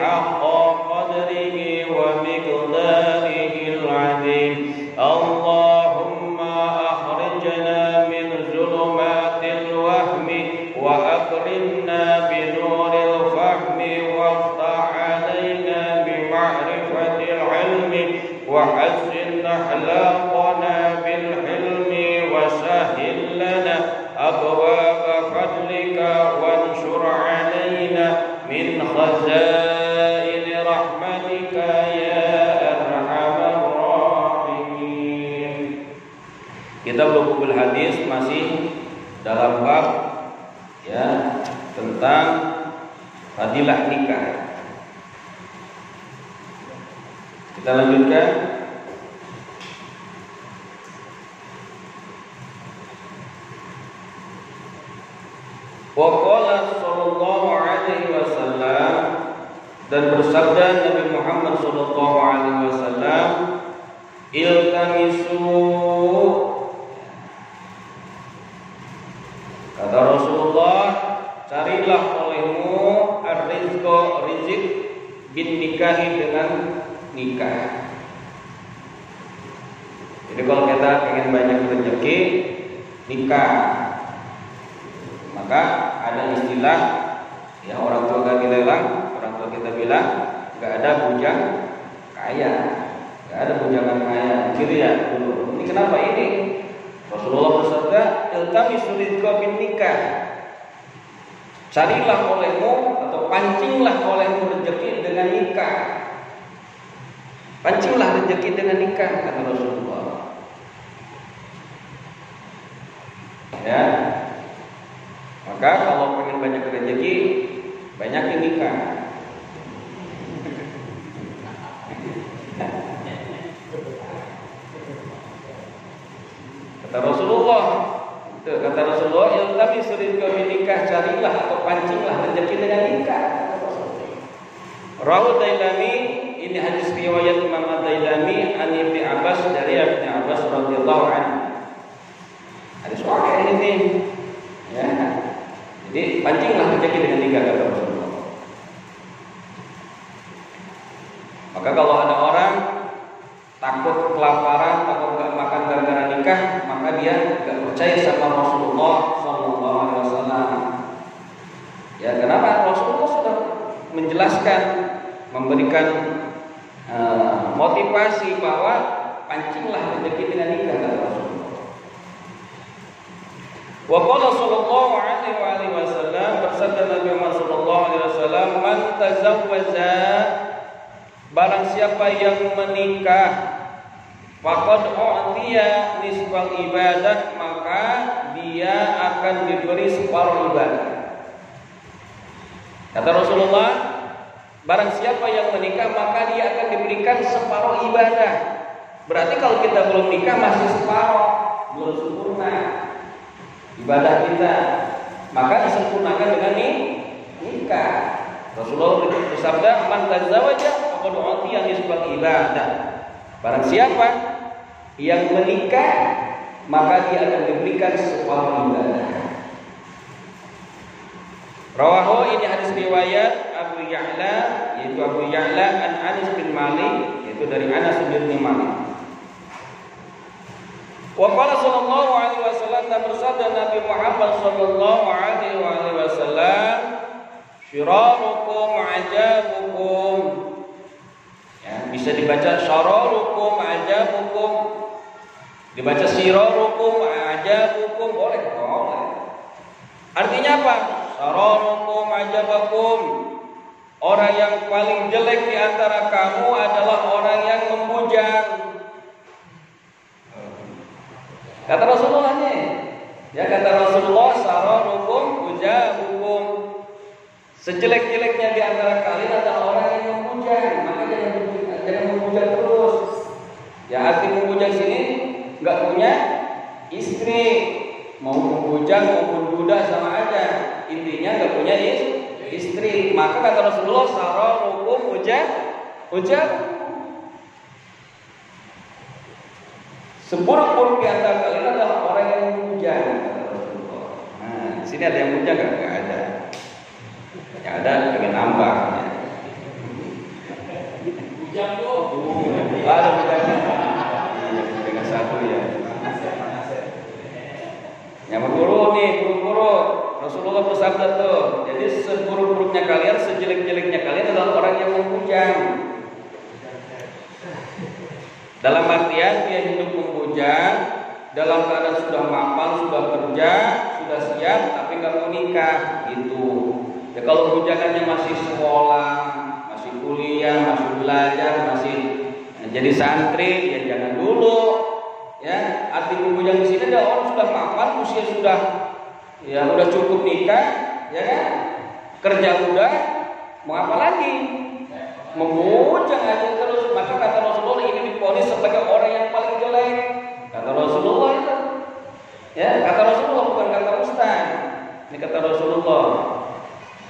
حق قدره ومقداره العظيم اللهم أخرجنا من ظلمات الوهم وأكرمنا بنور الفهم وافتح علينا بمعرفة العلم وحسن أخلاقنا بالحلم وسهل لنا أبواب فضلك وانشر علينا من خزائن رحمتك يا أرحم الراحمين. Kita Bulughul Hadis masih dalam bab ya tentang fadilah nikah. Kita lanjutkan. Wa qala sallallahu alaihi wasallam, dan bersabda Nabi Muhammad sallallahu alaihi wasallam, iltamisu, kata Rasulullah, carilah olehmu ar-rizqa, rizq, bin nikahi, dengan nikah. Jadi kalau kita ingin banyak rezeki, nikah. Maka ada istilah ya, orang tua kita bilang nggak ada bujang kaya, nggak ada bujangan kaya, gitu ya dulu. Ini kenapa ini? Rasulullah bersabda, iltamisu rizqa bin nikah. Carilah olehmu atau pancinglah olehmu rezeki dengan nikah. Pancinglah rezeki dengan nikah, kata Rasulullah. Ya. Maka kalau pengen banyak rezeki, banyakin nikah. Kata Rasulullah, iltamisu rizqa bin nikah, carilah atau pancinglah rezeki dengan nikah. Rawahu Dailami, ini hadis riwayat Imam Dailami an Ibnu Abbas, dari Ibnu Abbas radhiyallahu anhu. Hadis sahih ini. Ya. Jadi pancinglah rezeki dengan nikah, kata Rasulullah. Maka kalau ada orang takut kelaparan, takut gak makan gara-gara nikah, maka dia gak percaya sama Rasulullah Sallallahu Alaihi Wasallam. Ya, kenapa? Rasulullah sudah menjelaskan, memberikan motivasi bahwa pancinglah rezeki dengan nikah, kata Rasulullah. Wa qala sallallahu alaihi wasallam, bersabda Nabi Muhammad sallallahu alaihi wasallam, man tazawwaja, barang siapa yang menikah, faqad u'tiya nisfal ibadah, maka dia akan diberi separuh ibadah. Kata Rasulullah, barang siapa yang menikah maka dia akan diberikan separuh ibadah. Berarti kalau kita belum nikah masih separuh, belum sempurna ibadah kita, maka disempurnakan dengan nikah. Rasulullah bersabda, man tazawwaja faqad u'tiya nisfal ibadah. Barang siapa yang menikah, maka dia akan diberikan separuh ibadah. Rawahu, ini hadis riwayat Abu Ya'la, yaitu Abu Ya'la an Anas bin Malik, yaitu dari Anas bin Malik. Wa qala sallallahu alaihi wasallam, dan bersabda Nabi Muhammad sallallahu alaihi wasallam, syirarukum ajabukum. Ya, bisa dibaca syararukum ajabukum, dibaca syirarukum ajabukum, boleh. Artinya apa? Syararukum ajabakum, orang yang paling jelek di antara kamu adalah orang yang membujang. Kata Rasulullahnya, ya, kata Rasulullah, syararukum ujabukum, sejelek-jeleknya di antara kalian adalah orang yang membujang. Maka jangan membujang terus. Ya, arti membujang sini nggak punya istri, mau membujang maupun duda sama aja, intinya nggak punya istri. Maka kata Rasulullah, syararukum ujab, seburuk-buruk di antara kalian adalah orang yang membujang, kata Rasulullah. Nah, di sini ada yang membujang nggak? Nggak ada. Yang ada pengen nambah. Ya. Dalam artian dia hidup membujang, dalam keadaan sudah mapan, sudah kerja, sudah siap, tapi nggak mau nikah, gitu. Ya kalau bujangannya masih sekolah, masih kuliah, masih belajar, masih jadi santri, ya jangan dulu. Ya, arti bujang di sini adalah orang sudah mapan, usia sudah, ya udah cukup nikah, ya kan? Kerja udah, mau apa lagi? Membujang aja terus. Maka kata Rasulullah ini diponis sebagai orang yang paling jelek. Kata Rasulullah itu. Ya, kata Rasulullah bukan kata Ustaz. Ini kata Rasulullah.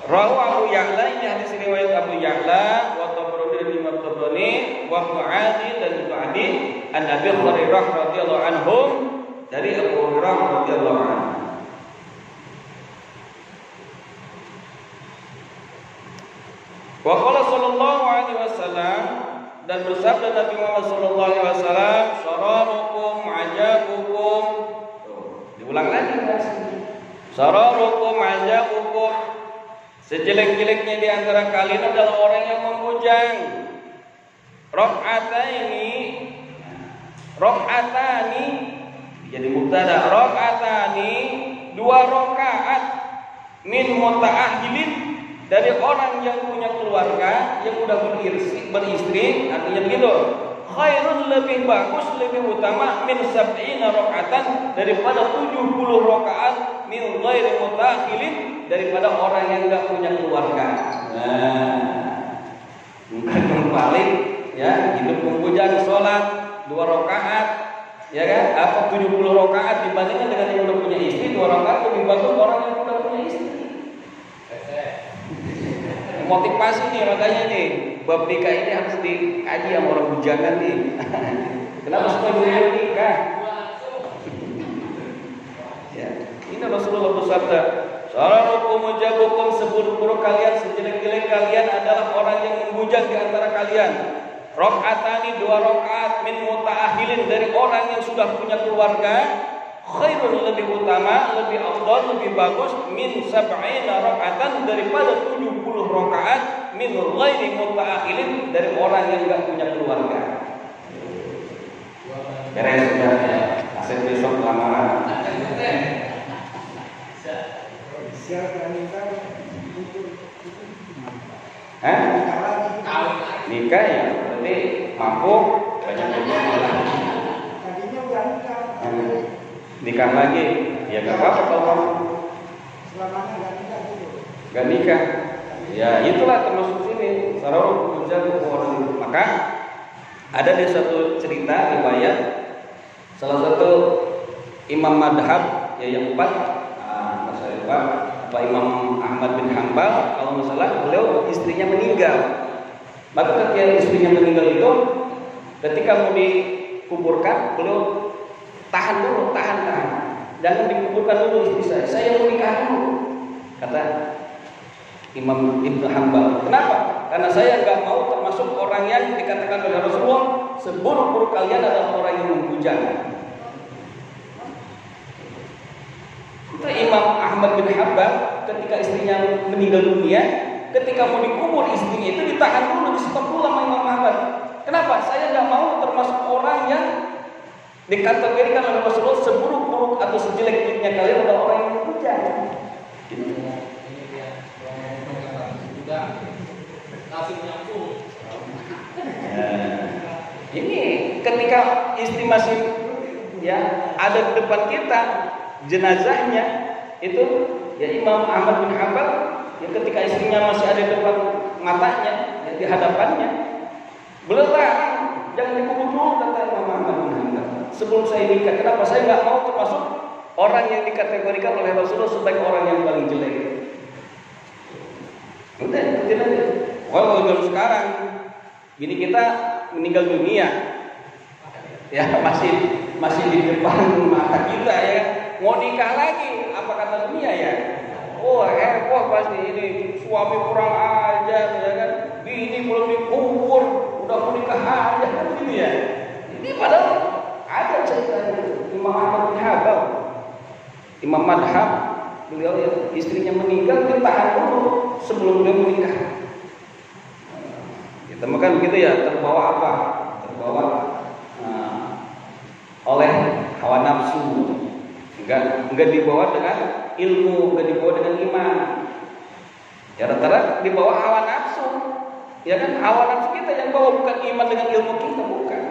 Rawu Abu Ya'la, ini hadis riwayat Abu Ya'la, wa Tabrani dan Imam Tabrani, wa Mu'adzi dan Ibnu Adi, an Abi Hurairah radhiyallahu anhum, dari Abu Hurairah radhiyallahu anhu. Wa qala sallallahu alaihi wasallam, dan bersabda Nabi Muhammad sallallahu alaihi wasallam, syararukum ajabukum. Diulang lagi syararukum ajabukum. Sejelek-jeleknya di antara kalian adalah orang yang membujang. Rok'atani jadi mubtada. Rok'atani, 2 rakaat min muta'ahilin, dari orang yang punya keluarga, yang udah beristri, artinya begitu. Khairun, lebih bagus, lebih utama, min sab'ina rakaatan, daripada 70 rakaat min ghairi muta'ahilin, daripada orang yang enggak punya keluarga. Nah, yang paling ya hidup membujang, sholat 2 rakaat, ya kan? Apa 70 rakaat dibandingkan dengan yang udah punya istri, 2 rakaat lebih bagus orang yang udah punya istri. Motivasi nih, makanya nih bab nikah ini harus dikaji sama orang bujangan nih. Kenapa supaya beliau nikah? Ya, ini Rasulullah bersabda, "Syararukum mujabukum, seburuk-buruk kalian, sejelek-jelek kalian adalah orang yang membujang di antara kalian. Rakaatani, 2 rakaat min muta'ahilin, dari orang yang sudah punya keluarga. Khairun, lebih utama, lebih afdal, lebih bagus, min sab'ina rakaatan, daripada 70 rakaat min ghairi muta'ahilin, dari orang yang enggak punya keluarga." Beres sudah ya. Aset besok lamaran. Nikah ya, berarti mampu banyak tadinya udah nikah lagi, ya nggak apa-apa kalau kamu selamanya nggak nikah dulu. nggak nikah, ya itulah termasuk sini sarau menjaga orang itu. Maka ada di satu cerita riwayat salah satu imam madhab ya yang 4, saya lupa, Pak Imam Ahmad bin Hanbal kalau nggak salah, beliau istrinya meninggal. Maka ketika istrinya meninggal itu, ketika mau dikuburkan, beliau tahan dulu, tahan. Jangan dikuburkan dulu istri saya mau nikah dulu. Kata Imam Ibnu Hanbal. Kenapa? Karena saya nggak mau termasuk orang yang dikatakan oleh Rasulullah, seburuk-buruk kalian adalah orang yang membujang. Itu Imam Ahmad bin Hanbal ketika istrinya meninggal dunia, ketika mau dikubur istrinya itu ditahan dulu, di-stop dulu sama Imam Ahmad. Kenapa? Saya nggak mau termasuk orang yang dikategorikan oleh Rasulullah seburuk-buruk atau sejelek-jeleknya kalian adalah orang yang membujang. Ini ketika istri masih ya ada di depan kita, jenazahnya itu ya Imam Ahmad bin Hanbal ya, ketika istrinya masih ada di depan matanya, ya, di hadapannya, beliau jangan dikubur dulu, kata Imam Ahmad bin Hanbal, sebelum saya nikah. Kenapa? Saya nggak mau termasuk orang yang dikategorikan oleh Rasulullah sebagai orang yang paling jelek. Udah ikutin aja. Kalau sekarang gini, kita meninggal dunia ya masih di depan mata kita ya, mau nikah lagi, apa kata dunia ya? Oh heboh pasti, ini suami kurang ajar ya kan, bini belum dikubur udah mau nikah aja kan gitu ya. Ini padahal ada cerita Imam Ahmad bin Hanbal, imam madhab, beliau ya, istrinya meninggal, dia tahan dulu sebelum beliau menikah. Kita makan begitu ya, terbawa apa? Terbawa oleh hawa nafsu, enggak dibawa dengan ilmu, enggak dibawa dengan iman. Ya rata-rata dibawa hawa nafsu. Ya kan, hawa nafsu kita yang bawa, bukan iman dengan ilmu kita, bukan.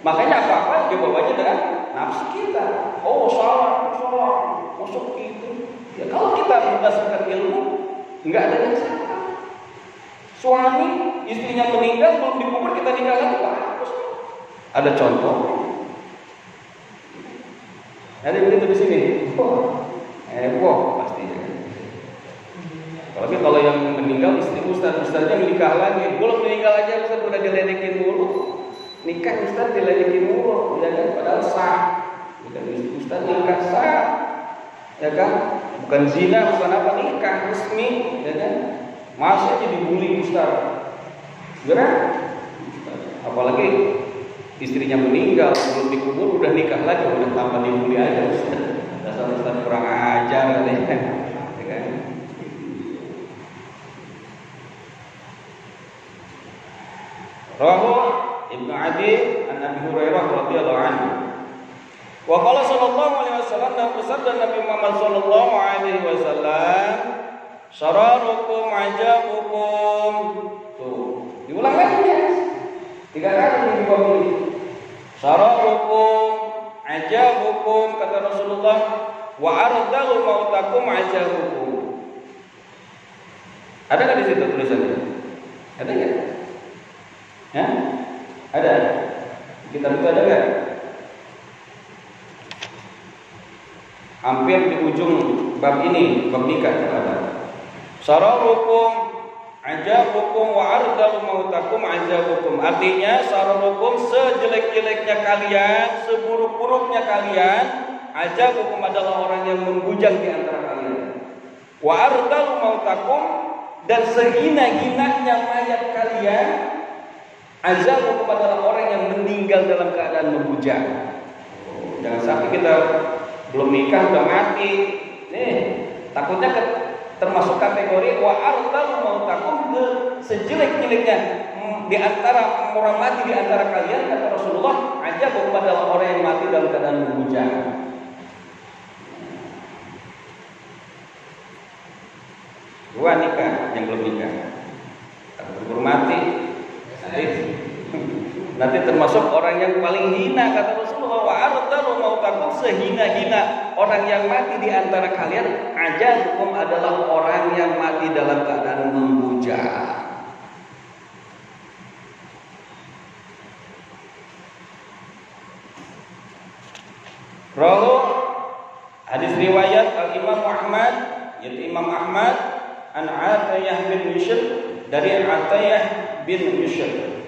Makanya apa-apa dibawanya dengan nafsu kita. Oh, salah, masuk gitu. Ya kalau kita berdasarkan ilmu, enggak ada yang salah. Suami istrinya meninggal belum dikubur kita nikah lagi, bagus. Ada contoh. Ada begitu di sini. Pastinya. Apalagi kalau yang meninggal istri ustaznya menikah lagi, belum meninggal aja ustaz udah diledekin mulu. Nikah ustaz diledekin mulu, ya kan? Padahal sah. Bukan ustaz nikah sah, ya kan? Bukan zina, bukan apa, nikah resmi, ya kan? Masih aja dibully ustaz. Gerak. Apalagi istrinya meninggal belum dikubur udah nikah lagi, udah tambah dibully aja ustaz. Dasar ustaz kurang ajar katanya. Ya kan? Rawahu Ibnu Adi an Abi Hurairah radhiyallahu anhu. Wa qala sallallahu alaihi wasallam, dan bersabda Nabi Muhammad sallallahu alaihi wasallam, syararukum ajabukum. Tuh, diulang lagi ya. 3 kali di bawah ini. Syararukum ajabukum, kata Rasulullah, wa ardalu mautakum ajabukum. Ada enggak di situ tulisannya? Ada enggak? Ya? Ada. Kitab itu ada enggak? Hampir di ujung bab ini, bab nikah ada. Sararukum ajabukum wa ardalu mautakum ajabukum. Artinya sararukum, sejelek-jeleknya kalian, seburuk-buruknya kalian, ajabukum adalah orang yang membujang di antara kalian. Wa ardalu mautakum, dan sehina-hinanya mayat kalian, ajabukum adalah orang yang meninggal dalam keadaan membujang. Jangan sampai kita belum nikah udah mati. Nih, takutnya termasuk kategori wa ardalu mautakum, sejelek-jeleknya di antara orang mati di antara kalian, kata Rasulullah, ajabukum adalah orang yang mati dalam keadaan membujang. Dua nikah, yang belum nikah baru mati. Nanti termasuk orang yang paling hina, kata Rasulullah, wa ardalu mautakum, sehina-hina orang yang mati di antara kalian, ajabukum adalah orang yang mati dalam keadaan membujang. Rawu hadis riwayat Al-Imam Ahmad, yaitu Imam Ahmad, an Atiyah bin Yusuf, dari Atiyah bin Yusuf.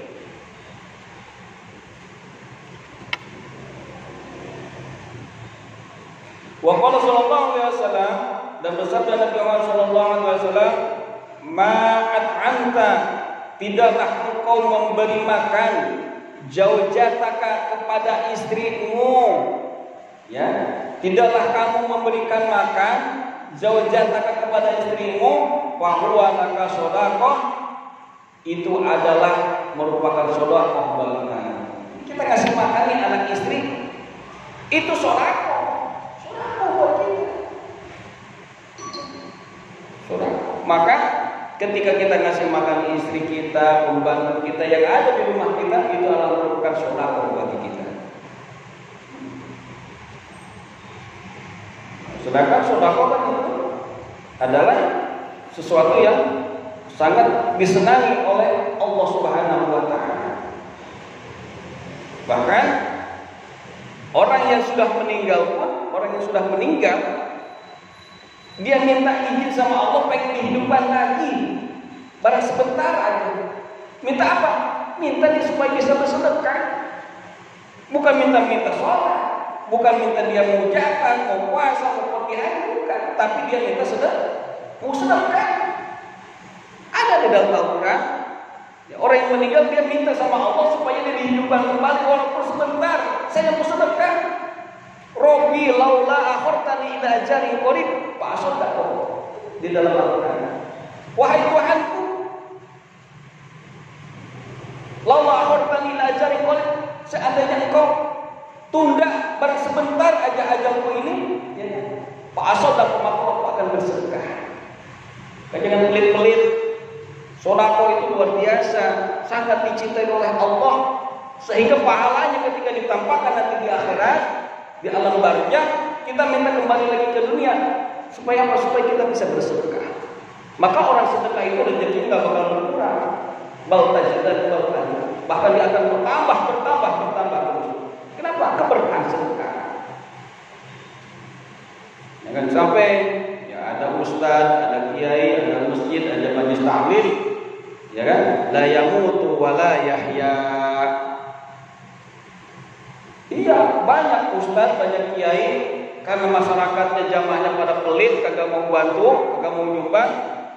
Wa qala sallallahu alaihi wasallam, dan bersabda Nabi Muhammad sallallahu alaihi wasallam, ma'at anta, tidaklah engkau memberi makan zaujataka, kepada istrimu, ya, tidaklah kamu memberikan makan zaujataka kepada istrimu, fa huwa laka shadaqah, itu adalah merupakan sedekah bagi kamu. Kita kasih makan nih anak istri, itu sedekah. Maka ketika kita ngasih makan istri kita, pembantu kita yang ada di rumah kita, itu adalah merupakan sedekah bagi kita. Sedekah kan itu adalah sesuatu yang sangat disenangi oleh Allah Subhanahu wa taala. Bahkan orang yang sudah meninggal pun, dia minta izin sama Allah pengen dihidupkan lagi, barang sebentar aja. Minta apa? Minta dia supaya bisa bersedekah. Bukan minta sholat, bukan minta dia mau zakat, mau puasa, mau pergi haji, bukan. Tapi dia minta sedekah. Ada di dalam Al-Quran. Ya, orang yang meninggal dia minta sama Allah supaya dia dihidupkan kembali walaupun sebentar. Saya mau sedekah. Robbi laula akhirtani ila ajalin qarib fa asaddaq, di dalam Al-Qur'an. Wahai Tuhanku, laula akhirtani ila ajalin qarib, seandainya engkau tunda ajalku ini, ya, Pak Asod dan Pak akan bersedekah. Jangan pelit-pelit. Sodako itu luar biasa, sangat dicintai oleh Allah, sehingga pahalanya ketika ditampakkan nanti di akhirat, di alam barzah, kita minta kembali lagi ke dunia supaya apa? Supaya kita bisa bersedekah. Maka orang sedekah itu rezekinya nggak bakal berkurang, bahkan dia akan bertambah terus. Kenapa? Keberkahan sedekah. Jangan sampai ya ada ustaz, ada kiai, ada masjid, ada majelis taklim, ya kan? La yamutu wa la yahya. Iya, banyak ustaz, banyak kiai, karena masyarakatnya jamaahnya pada pelit, kagak mau bantu, kagak mau nyumbang,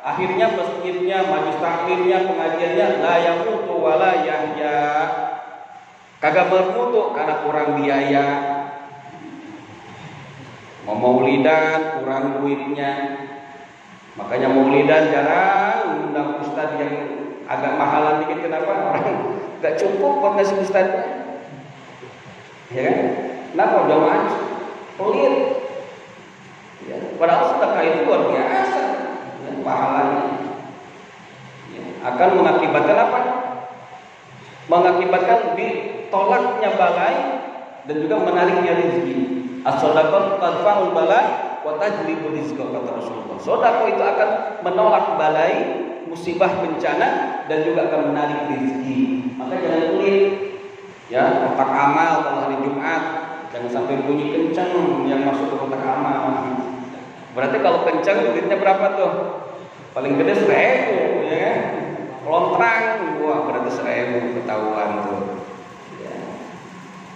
akhirnya masjidnya, majelis taklimnya, pengajiannya la yamutu wa la yahya. Kagak bermutu karena kurang biaya. Mau maulidan kurang duitnya, makanya maulidan jarang undang ustaz yang agak mahalan dikit. Kenapa? Orang gak cukup buat ngasih ustaznya, ya kan? Kenapa? Udah maju pelit, ya. Padahal sedekah itu luar biasa, ya, pahalanya, ya. Akan mengakibatkan apa? Mengakibatkan ditolaknya balai dan juga menariknya rezeki. As-shadaqah tadfa'ul bala wa tajlibu rizqa, kata Rasulullah. Sedekah itu akan menolak balai, musibah, bencana, dan juga akan menarik rezeki. Maka jangan pelit, ya, kotak amal kalau hari Jumat jangan sampai bunyi kencang yang masuk ke kotak amal. Berarti kalau kencang duitnya berapa tuh? Paling gede 1.000, ya kan? Lontrang, wah berarti 1.000 ketahuan tuh.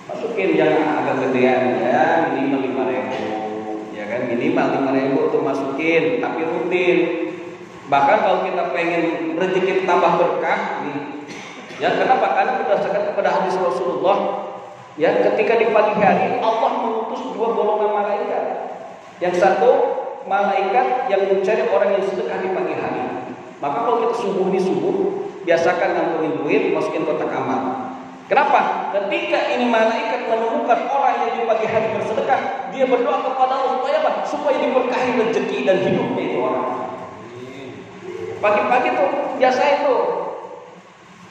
Masukin yang agak gedean, ya, minimal 5.000, ya kan, minimal 5.000 tuh masukin, tapi rutin. Bahkan kalau kita pengen rezeki tambah berkah, nih, ya, kenapa? Karena berdasarkan kepada hadis Rasulullah, ya, ketika di pagi hari Allah mengutus 2 golongan malaikat. Yang satu malaikat yang mencari orang yang sedekah di pagi hari. Maka kalau kita subuh, biasakan ngantongin duit, masukin kotak amal. Kenapa? Ketika ini malaikat menemukan orang yang di pagi hari bersedekah, dia berdoa kepada Allah supaya apa? Supaya diberkahi rezeki dan hidupnya itu orang. Pagi-pagi tuh biasa itu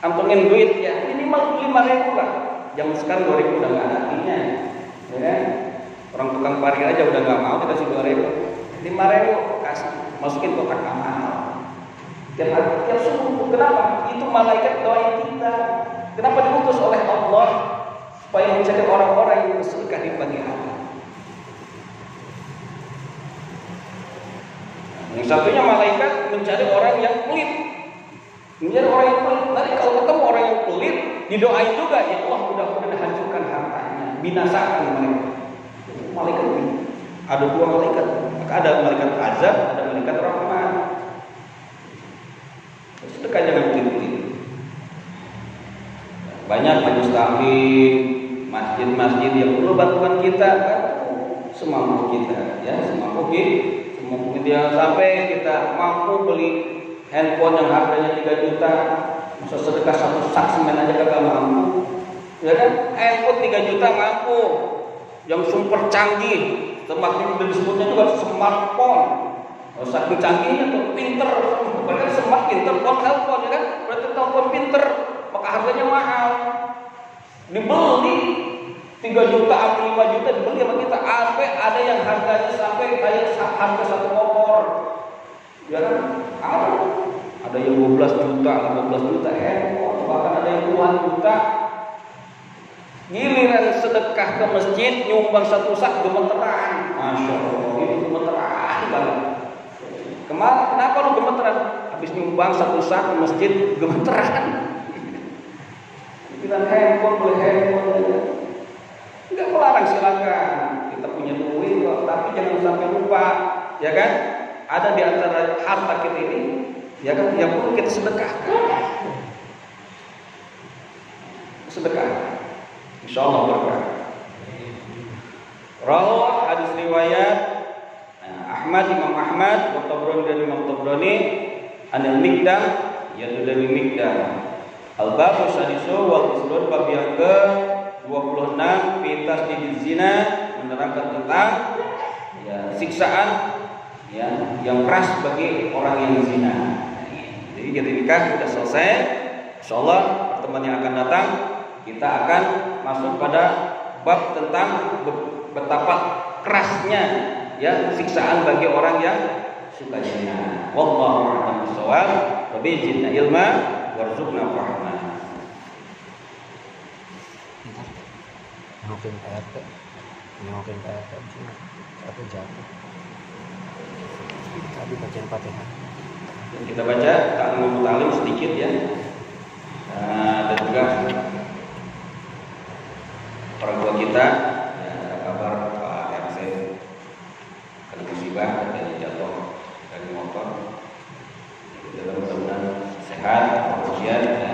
antongin duit, ya, minimal 5.000 lah. Zaman sekarang 2.000 udah nggak ada artinya, ya kan? Orang tukang parkir aja udah nggak mau kita kasih 2.000, 5.000 kasih, masukin kotak amal. Tiap subuh. Kenapa? Itu malaikat doain kita. Kenapa diutus oleh Allah? Supaya mencari orang-orang yang bersedekah di pagi hari. Yang satunya malaikat mencari orang yang pelit. Mencari orang yang pelit. Nanti kalau ketemu orang yang pelit, didoain juga, ya Allah mudah-mudahan hancurkan hartanya, binasakan mereka. Malaikat ini ada 2 malaikat. Maka ada malaikat azab, ada malaikat rahmat. Sedekah jangan pelit-pelit. Banyak majelis taklim, masjid-masjid yang perlu bantuan kita, kan? Semampu kita, ya, semampu kita. Sampai kita mampu beli handphone yang harganya 3 juta, masa sedekah 1 sak semen aja kagak mampu, ya kan? Handphone 3 juta mampu, yang super canggih, semakin disebutnya juga smartphone. Saking canggihnya tuh, pinter, berarti semakin telepon, ya kan? Berarti telepon pinter. Maka harganya mahal, dibeli 3 juta atau 5 juta dibeli sama kita. Sampai ada yang harganya sampai kayak harga 1 motor, ya kan? Ada yang 12 juta, 15 juta handphone, bahkan ada yang puluhan juta. Giliran sedekah ke masjid nyumbang 1 sak gemeteran, masya Allah, ini gemeteran banget. Kemarin kenapa lu gemeteran? Habis nyumbang 1 sak ke masjid gemeteran. Bilang handphone, boleh handphone, ya. Enggak melarang, silakan. Kita punya duit kok, tapi jangan sampai lupa, ya kan? Ada di antara harta kita ini, ya kan, yang perlu kita sedekahkan. Sedekah, insya Allah berkah. Rawah hadis riwayat Imam Ahmad, Tabrani dan Imam Tabrani, Anil Mikdam, yaitu dari Mikdam. Al-Babu Sadisu wal Isrun bab yang ke-26 fi tasdid zina menerangkan tentang ya, siksaan ya, yang keras bagi orang yang zina. Jadi jadi nikah sudah selesai. Insyaallah pertemuan yang akan datang kita akan masuk pada bab tentang betapa kerasnya ya siksaan bagi orang yang suka zina. Wallahu a'lam bishawab. Rabbi zidna ilma warzuqna fahma. Mungkin PRT atau jatuh. Tadi bacaan Fatihah. Kita baca ta'lim sedikit ya. Dan juga orang tua kita ya, ada kabar Pak RC kena musibah katanya jatuh dari motor. Kita mudah-mudahan sehat, kemudian ya,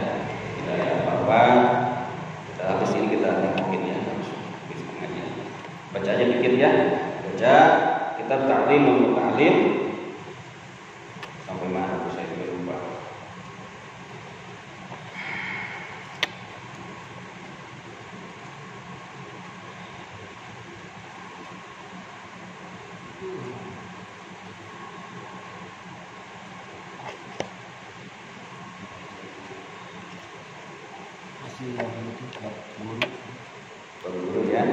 tidak ada apa-apa. Kita habis ini kita tengokin ya, habis pengajian. Baca aja dikit ya. Baca kita ta'lim sampai mana tuh saya juga lupa. Dulu ya.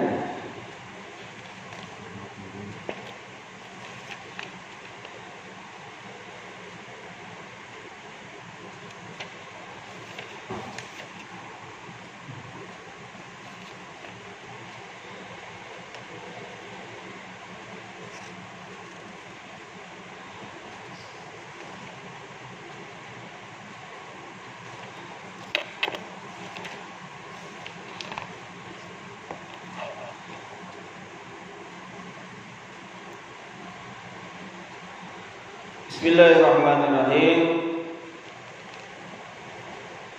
Bismillahirrahmanirrahim.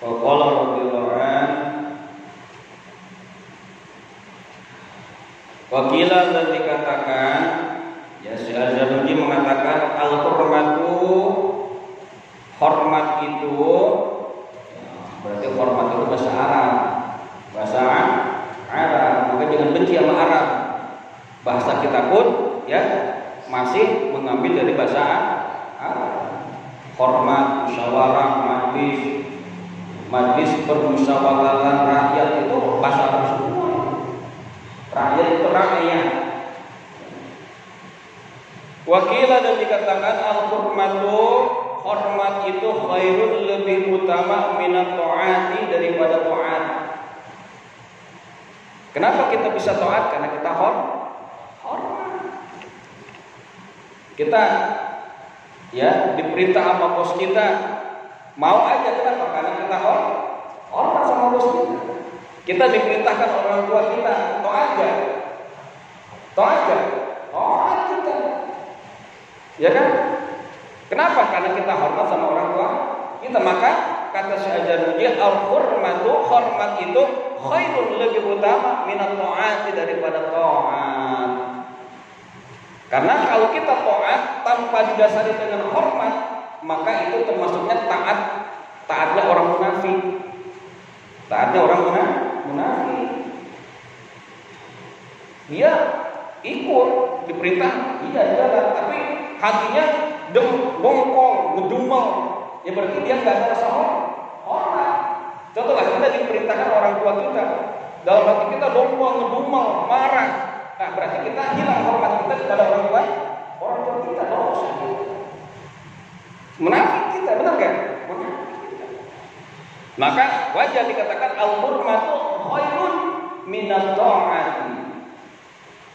Wa qala radhiyallahu an Wakila dan dikatakan ya si Az-Zarnuji mengatakan al-hurmatu hormat itu ya, berarti hormat itu bahasa Arab. Bahasa Arab, maka jangan benci sama Arab. Bahasa kita pun ya masih mengambil dari bahasa hormat, musyawarah, majlis permusyawaratan rakyat itu bahasa Arab semua. Rakyat itu rakyat. Wakilah dan dikatakan al-hurmatu hormat itu khairun lebih utama minat ta'ati daripada ta'at. Kenapa kita bisa ta'at? Karena kita hormat. Kita ya diperintah sama bos kita mau aja, kenapa? Karena kita hormat sama bos kita. Kita diperintahkan orang tua kita taat kita, ya kan? Kenapa? Karena kita hormat sama orang tua kita. Maka kata si Az-Zarnuji al-hurmatu hormat itu khairun lebih utama minat ta'ati daripada ta'at. Karena kalau kita taat tanpa didasari dengan hormat, maka itu termasuknya taatnya orang munafik. Taatnya orang munafik. Dia ikut diperintah, iya jalan, tapi hatinya bongkol, ngedumel. Ya berarti dia nggak ada rasa hormat. Contohlah kita diperintahkan orang tua kita, dalam hati kita bongkol, ngedumel, marah. Nah, berarti kita hilang hormat kita kepada orang tua kita, dosa. Munafik kita, benar kan? Maka wajar dikatakan al-hurmatu khairun minat ta'ati.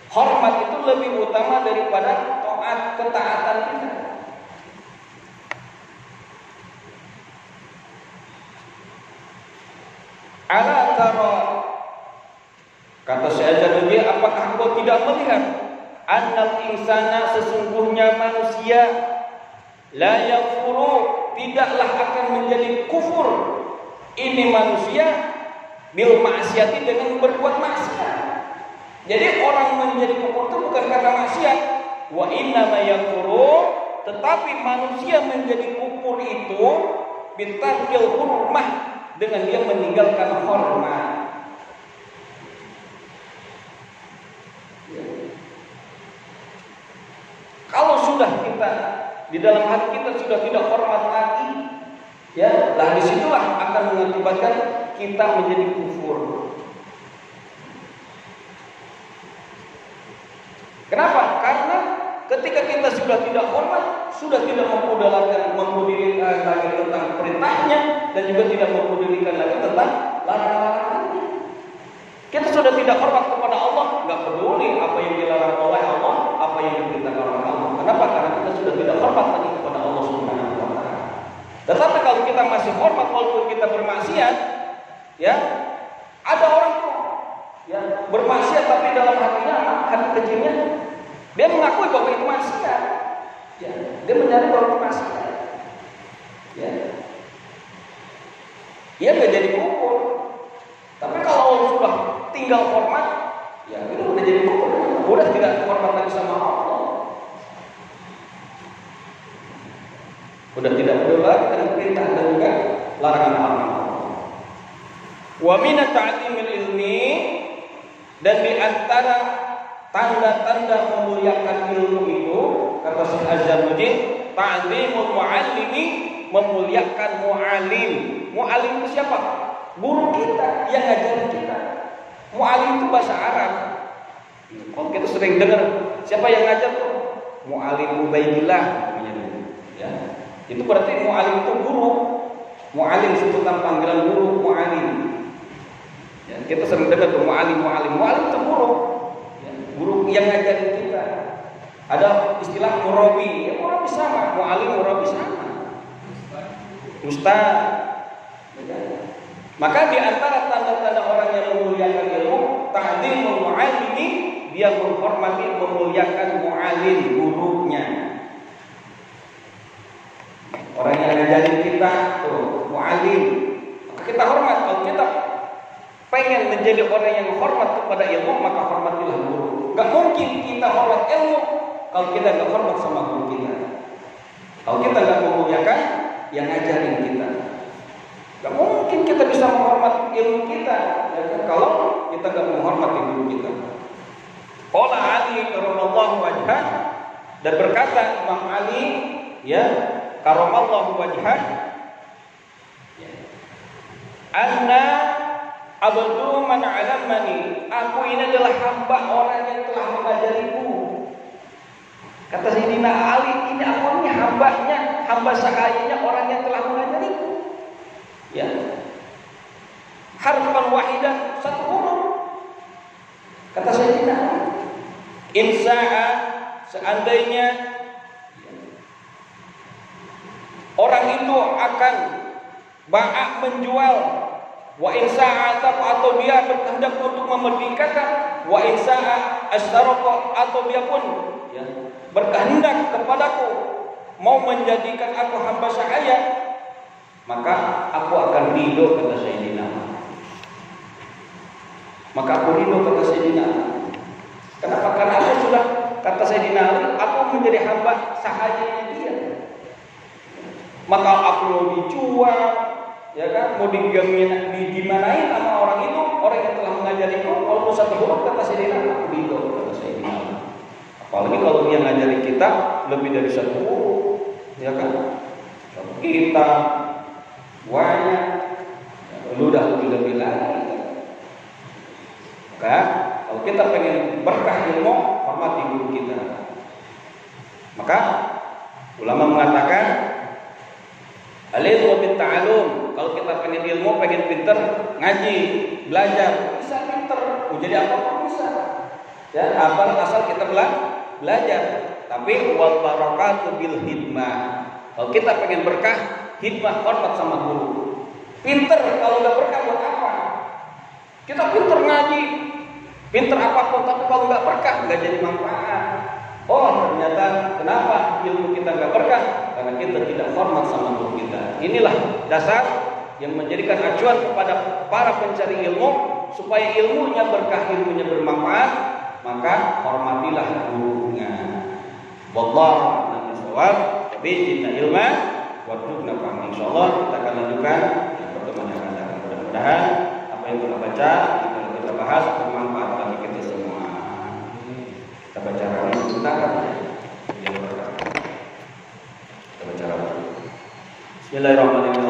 Hormat itu lebih utama daripada taat, ketaatan kita. Ala tara, kata Az-Zarnuji, apakah engkau tidak melihat annal insana sesungguhnya manusia la yakfuru tidaklah akan menjadi kufur ini manusia bil maksiati dengan berbuat maksiat. Jadi orang menjadi kufur itu bukan karena maksiat, wa inna ma yakfuru, tetapi manusia menjadi kufur itu bitarkil hurmah, dengan dia meninggalkan hormat. di dalam hati kita sudah tidak hormat lagi, ya, lah disitulah akan mengakibatkan kita menjadi kufur. Kenapa? Karena ketika kita sudah tidak hormat, sudah tidak mempedulikan lagi tentang perintahnya dan juga tidak mempedulikan lagi tentang larangan-larangannya. Kita sudah tidak hormat kepada Allah, nggak peduli apa yang dilarang oleh Allah, apa yang diperintahkan oleh Allah. Kenapa? Karena kita sudah tidak hormat lagi kepada Allah Subhanahu wa taala. Tetapi kalau kita masih hormat walaupun kita bermaksiat, ya, ada orang tuh ya bermaksiat tapi dalam hatinya, hati kecilnya dia mengakui bahwa itu maksiat. Ya, dia menyadari bahwa itu maksiat. Ya. Dia nggak jadi kufur. Tapi kalau sudah tinggal hormat, ya itu udah jadi kufur. Udah tidak hormat lagi sama Allah. Udah tidak peduli lagi dengan perintah dan juga larangan Allah. Wa min ta'zimil ilmi, dan di antara tanda-tanda memuliakan ilmu itu, kata Syekh Az-Zarnuji, ta'zimul muallimi, memuliakan muallim. Muallim itu siapa? Guru kita yang ngajarin kita. Muallim itu bahasa Arab. Kalau kita sering dengar siapa yang ngajar tuh? Muallim Ubaidillah namanya. Ya. Itu berarti muallim itu guru. Muallim sebutan panggilan guru, muallim. Ya, kita sering dengar tuh muallim itu guru. Ya, guru yang ngajarin kita. Ada istilah murabi, ya murabi sama, muallim murabi sama. Ustaz. Maka di antara tanda-tanda orang yang memuliakan ilmu, ta'zimul muallimi, dia menghormati, memuliakan muallim, gurunya. Orang yang ngajarin kita tuh muallim, maka kita hormat. Kalau kita pengen menjadi orang yang hormat kepada ilmu, maka hormatilah guru. Gak mungkin kita hormat ilmu kalau kita gak hormat sama guru kita. Kalau kita gak memuliakan yang ngajarin kita, gak mungkin kita bisa menghormati ilmu kita, ya kan? Kalau kita gak menghormati guru kita. Qala Ali karamallahu wajhah, dan berkata Imam Ali, ya, karamallahu wajhah, anna abdu man 'allamani, aku ini adalah hamba orang yang telah mengajariku. Kata Sayyidina Ali, ini aku ini hambanya, hamba sahayanya orang yang telah mengajariku. Ya, harfan wahidan, satu huruf. Kata Sayyidina Ali, insa'a, seandainya orang itu akan ba'a menjual, wa insa'a atau dia berkehendak untuk memerdekakan, wa insa'a astarqa, atau dia pun ya, berkehendak kepadaku mau menjadikan aku hamba sahaya, maka aku akan ridho, kata Sayyidina. Maka aku ridho, kata Sayyidina. Kenapa? Karena aku sudah, kata Sayyidina Ali, aku menjadi hamba sahayanya dia. Maka aku mau dijual, ya kan, mau digimanain sama orang itu, orang yang telah mengajariku, walaupun satu huruf, kata Sayyidina, aku ridho, kata Sayyidina. Apalagi kalau dia ngajari kita lebih dari satu huruf, ya kan, satu kitab banyak, lu udah lebih lagi. Maka kalau kita pengen berkah ilmu, hormati guru kita. Maka ulama mengatakan al-ilmu bit ta'allum, kalau kita pengen ilmu, pengen pinter, ngaji, belajar, bisa pinter, mau jadi apapun bisa. Ya, asal kita belajar. Tapi wal barakatu bil hidmah. Kalau kita pengen berkah, hidmah, hormat sama guru. Pinter, kalau nggak berkah buat apa? Kita pinter ngaji, pinter apapun, tapi kalau nggak berkah, nggak jadi manfaat. Oh, ternyata kenapa ilmu kita nggak berkah? Karena kita tidak hormat sama guru kita. Inilah dasar yang menjadikan acuan kepada para pencari ilmu, supaya ilmunya berkah, ilmunya bermanfaat, maka hormatilah gurunya. Wallahu a'lam bishawab. Bijinna ilma warzuqna fahma. Insyaallah kita akan lanjutkan pertemuan yang akan datang. Mudah-mudahan apa yang kita baca, kita bahas bermanfaat bagi kita semua. Kita baca sebentar. Bismillahirrahmanirrahim.